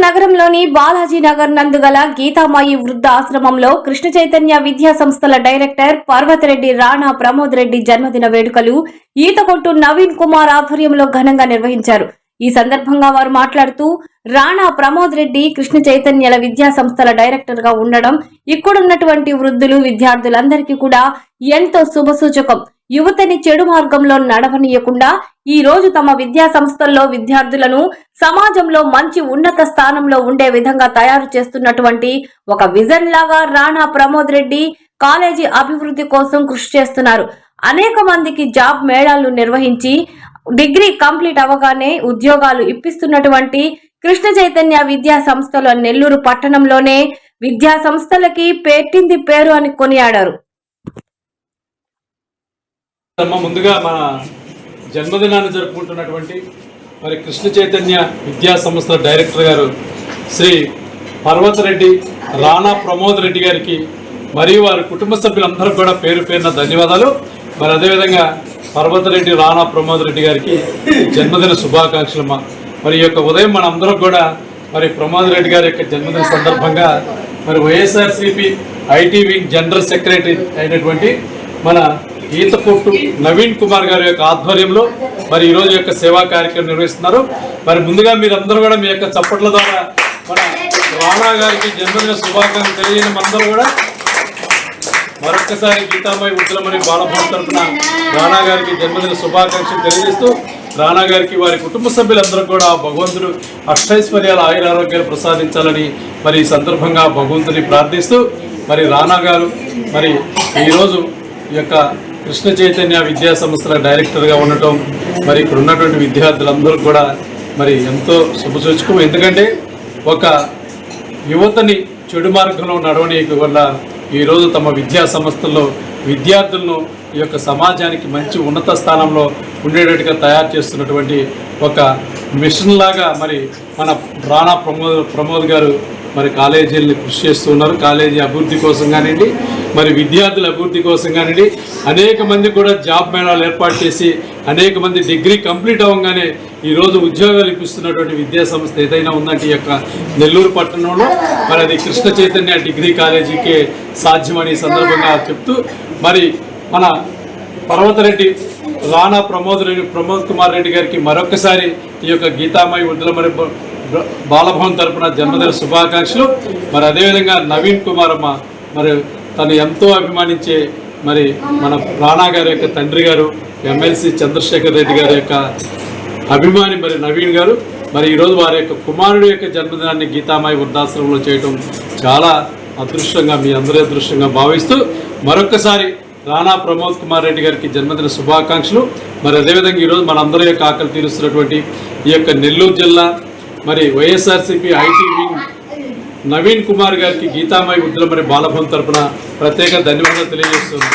నగరంలోని బాలాజీ నగర్ నందుగల గీతామాయి వృద్ధ ఆశ్రమంలో కృష్ణ చైతన్య విద్యా సంస్థల డైరెక్టర్ పర్వతరెడ్డి రాణా ప్రమోద్ రెడ్డి జన్మదిన వేడుకలు ఈతకొట్టు నవీన్ కుమార్ ఆధ్వర్యంలో ఘనంగా నిర్వహించారు. ఈ సందర్భంగా వారు మాట్లాడుతూ రాణా ప్రమోద్ రెడ్డి కృష్ణ చైతన్యల విద్యా సంస్థల డైరెక్టర్ గా ఉండడం ఇక్కడున్నటువంటి వృద్ధులు విద్యార్థులందరికీ కూడా ఎంతో శుభసూచకం. యువతని చెడు మార్గంలో నడవనీయకుండా ఈ రోజు తమ విద్యా సంస్థల్లో విద్యార్థులను సమాజంలో మంచి ఉన్నత స్థానంలో ఉండే విధంగా తయారు చేస్తున్నటువంటి ఒక విజన్ లాగా రాణా ప్రమోద్ రెడ్డి కాలేజీ అభివృద్ధి కోసం కృషి చేస్తున్నారు. అనేక మందికి జాబ్ మేళాలు నిర్వహించి డిగ్రీ కంప్లీట్ అవగానే ఉద్యోగాలు ఇప్పిస్తున్నటువంటి కృష్ణ చైతన్య విద్యా సంస్థల నెల్లూరు పట్టణంలోనే విద్యా సంస్థలకి పెట్టింది పేరు అని కొనియాడారు. ముందుగా మన జన్మదినాన్ని జరుపుకుంటున్నటువంటి మరి కృష్ణ చైతన్య విద్యా సంస్థల డైరెక్టర్ గారు శ్రీ పర్వతరెడ్డి రాణా ప్రమోద్ రెడ్డి గారికి మరియు వారి కుటుంబ సభ్యులందరూ కూడా పేరు పేరున ధన్యవాదాలు. మరి అదేవిధంగా పర్వతరెడ్డి రాణా ప్రమోద్ రెడ్డి గారికి జన్మదిన శుభాకాంక్షలు. మరి యొక్క ఉదయం మన అందరం కూడా మరి ప్రమోద్ రెడ్డి గారి యొక్క జన్మదిన సందర్భంగా మరి YSRCP IT wing general secretary అయినటువంటి మన ఈతకొట్టు నవీన్ కుమార్ గారి యొక్క ఆధ్వర్యంలో మరి ఈరోజు యొక్క సేవా కార్యక్రమం నిర్వహిస్తున్నారు. మరి ముందుగా మీరందరూ కూడా మీ యొక్క చప్పట్ల ద్వారా మన రాణా గారికి జన్మదిన శుభాకాంక్షలు తెలియజేయడం అందరూ కూడా మరొకసారి గీతామాయి ఉద్యమ మరియు బాలభవన్ తరఫున రాణా గారికి జన్మదిన శుభాకాంక్షలు తెలియజేస్తూ రాణా గారికి వారి కుటుంబ సభ్యులందరూ కూడా భగవంతుడు అష్టైశ్వర్యాల ఆయురారోగ్యాలు ప్రసాదించాలని మరి ఈ సందర్భంగా భగవంతుని ప్రార్థిస్తూ మరి రాణా గారు మరి ఈరోజు ఈ యొక్క కృష్ణ చైతన్య విద్యా సంస్థల డైరెక్టర్గా ఉండటం మరి ఇక్కడ ఉన్నటువంటి విద్యార్థులందరూ కూడా మరి ఎంతో శుభసూచకం. ఎందుకంటే ఒక యువతని చెడు మార్గంలో నడవనీయక వల్ల ఈరోజు తమ విద్యా సంస్థల్లో విద్యార్థులను ఈ యొక్క సమాజానికి మంచి ఉన్నత స్థానంలో ఉండేటట్టుగా తయారు చేస్తున్నటువంటి ఒక మిషన్ లాగా మరి మన రాణా ప్రమోద్ గారు మరి కాలేజీలను కృషి చేస్తూ ఉన్నారు. కాలేజీ అభివృద్ధి కోసం కానివ్వండి, మరి విద్యార్థుల అభివృద్ధి కోసం కానివ్వండి, అనేక మంది కూడా జాబ్ మేళాలు ఏర్పాటు చేసి అనేక మంది డిగ్రీ కంప్లీట్ అవ్వగానే ఈరోజు ఉద్యోగాలు ఇప్పిస్తున్నటువంటి విద్యా సంస్థ ఏదైనా ఉందంటే ఈ యొక్క నెల్లూరు పట్టణంలో మరి అది కృష్ణ చైతన్య డిగ్రీ కాలేజీకే సాధ్యమని సందర్భంగా చెప్తూ మరి మన పర్వతరెడ్డి రాణా ప్రమోద్ కుమార్ రెడ్డి గారికి మరొకసారి ఈ యొక్క గీతామాయి ఉద్యమ మరియు బాలభవన్ తరఫున జన్మదిన శుభాకాంక్షలు. మరి అదేవిధంగా నవీన్ కుమార్ అమ్మ మరి తను ఎంతో అభిమానించే మరి మన రాణా గారి యొక్క తండ్రి గారు ఎమ్మెల్సీ చంద్రశేఖర్ రెడ్డి గారి యొక్క అభిమాని మరి నవీన్ గారు మరి ఈరోజు వారి యొక్క కుమారుడు యొక్క జన్మదినాన్ని గీతామాయి వృద్ధాశ్రమంలో చేయడం చాలా అదృష్టంగా మీ అందరి అదృష్టంగా భావిస్తూ మరొకసారి రాణా ప్రమోద్ కుమార్ రెడ్డి గారికి జన్మదిన శుభాకాంక్షలు. మరి అదేవిధంగా ఈరోజు మనందరి యొక్క ఆకలి తీరుస్తున్నటువంటి ఈ యొక్క నెల్లూరు జిల్లా మరి వైఎస్ఆర్సీపీ ఐటీ వింగ్ నవీన్ కుమార్ గారికి గీతామాయి ఉద్యమ మరి బాలభవన్ తరఫున ప్రత్యేక ధన్యవాదాలు తెలియజేస్తుంది.